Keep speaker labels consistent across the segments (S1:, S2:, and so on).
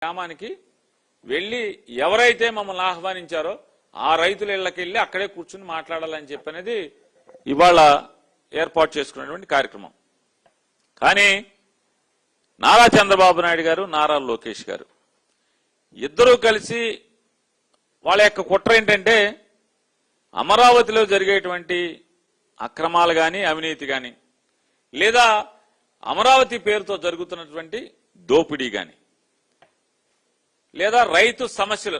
S1: గ్రామానికి వెళ్ళి ఎవరైతే మమ్మల్ని ఆహ్వానించారో ఆ రైతుల ఇళ్లకి వెళ్ళి అక్కడే కూర్చుని మాట్లాడాలని చెప్పనేది ఇవాళ ఏర్పాటు చేసుకున్నటువంటి కార్యక్రమం. కానీ నారా చంద్రబాబు నాయుడు గారు, నారా లోకేష్ గారు ఇద్దరూ కలిసి వాళ్ళ యొక్క కుట్ర ఏంటంటే అమరావతిలో జరిగేటువంటి అక్రమాలు కానీ, అవినీతి కానీ, లేదా అమరావతి పేరుతో జరుగుతున్నటువంటి దోపిడీ కానీ, లేదా రైతు సమస్యలు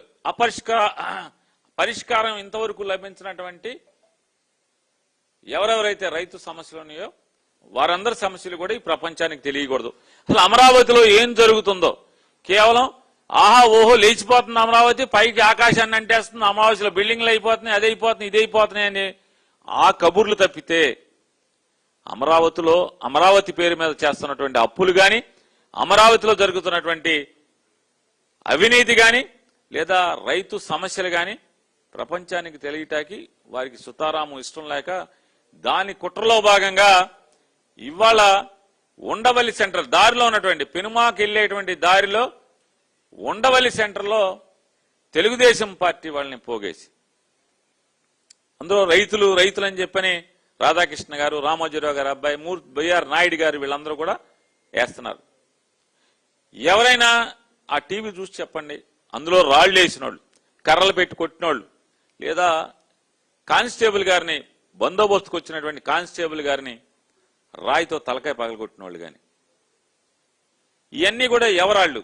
S1: పరిష్కారం ఇంతవరకు లభించినటువంటి ఎవరెవరైతే రైతు సమస్యలు ఉన్నాయో వారందరి సమస్యలు కూడా ఈ ప్రపంచానికి తెలియకూడదు. అసలు అమరావతిలో ఏం జరుగుతుందో కేవలం ఆహా ఓహో లేచిపోతుంది అమరావతి, పైకి ఆకాశాన్ని అంటేస్తుంది, అమరావతిలో బిల్డింగ్లు అయిపోతున్నాయి, అది అయిపోతున్నాయి, ఇది అయిపోతున్నాయి అని ఆ కబుర్లు తప్పితే అమరావతిలో అమరావతి పేరు మీద చేస్తున్నటువంటి అప్పులు కానీ, అమరావతిలో జరుగుతున్నటువంటి అవినీతి కానీ, లేదా రైతు సమస్యలు కానీ ప్రపంచానికి తెలియటానికి వారికి సుతారాము ఇష్టం లేక దాని కుట్రలో భాగంగా ఇవాళ ఉండవల్లి సెంటర్ దారిలో ఉన్నటువంటి పెనుమాకి వెళ్లేటువంటి దారిలో ఉండవల్లి సెంటర్లో తెలుగుదేశం పార్టీ వాళ్ళని పోగేసి అందులో రైతులు అని చెప్పని రాధాకృష్ణ గారు, రామోజీరావు గారు అబ్బాయి బిఆర్ నాయుడు గారు వీళ్ళందరూ కూడా వేస్తున్నారు. ఎవరైనా ఆ టీవీ చూసి చెప్పండి, అందులో రాళ్లు వేసిన వాళ్ళు, కర్రలు పెట్టి కొట్టిన వాళ్ళు, లేదా కానిస్టేబుల్ గారిని బందోబస్తుకు వచ్చినటువంటి కానిస్టేబుల్ గారిని రాయితో తలకాయ పగలగొట్టిన వాళ్ళు కానీ, ఇవన్నీ కూడా ఎవరాళ్ళు?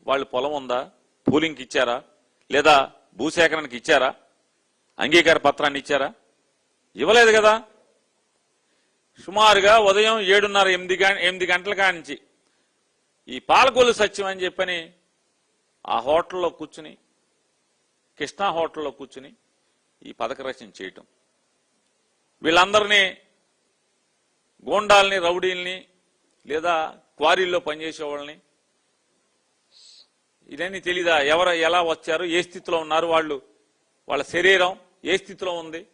S1: వాళ్ళు పొలం ఉందా, పూలింగ్కి ఇచ్చారా, లేదా భూసేకరణకి ఇచ్చారా, అంగీకార పత్రాన్ని ఇచ్చారా? ఇవ్వలేదు కదా. సుమారుగా ఉదయం 7:30-8 గంటల కానించి ఈ పాలకొల్లు సత్యం అని చెప్పని ఆ హోటల్లో కూర్చుని, కృష్ణా హోటల్లో కూర్చుని ఈ పథక రచన చేయటం, వీళ్ళందరినీ గోండాల్ని, రౌడీల్ని, లేదా క్వారీల్లో పనిచేసే వాళ్ళని, ఇదన్నీ తెలీదా? ఎవరు ఎలా వచ్చారు, ఏ స్థితిలో ఉన్నారు, వాళ్ళ శరీరం ఏ స్థితిలో ఉంది,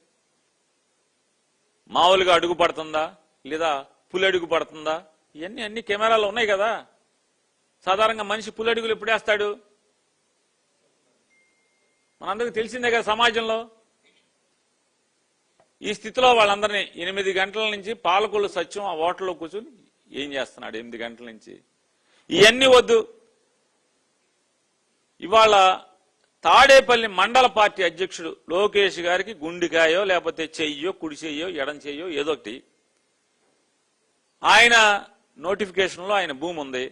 S1: మామూలుగా అడుగు పడుతుందా, లేదా పులి అడుగు పడుతుందా, ఇవన్నీ అన్ని కెమెరాలు ఉన్నాయి కదా. సాధారణంగా మనిషి పులి అడుగులు ఎప్పుడు వేస్తాడు? మనందరికీ తెలిసిందే కదా సమాజంలో. ఈ స్థితిలో వాళ్ళందరినీ 8 గంటల నుంచి పాలకొల్లు సత్యం ఆ హోటల్లో కూర్చొని ఏం చేస్తున్నాడు 8 గంటల నుంచి? ఇవన్నీ వద్దు. ఇవాళ తాడేపల్లి మండల పార్టీ అధ్యక్షుడు లోకేష్ గారికి గుండెకాయో లేకపోతే చెయ్యో, కుడి చెయ్యో, ఎడం చెయ్యో ఏదో ఒకటి, ఆయన నోటిఫికేషన్లో ఆయన భూమి ఉంది,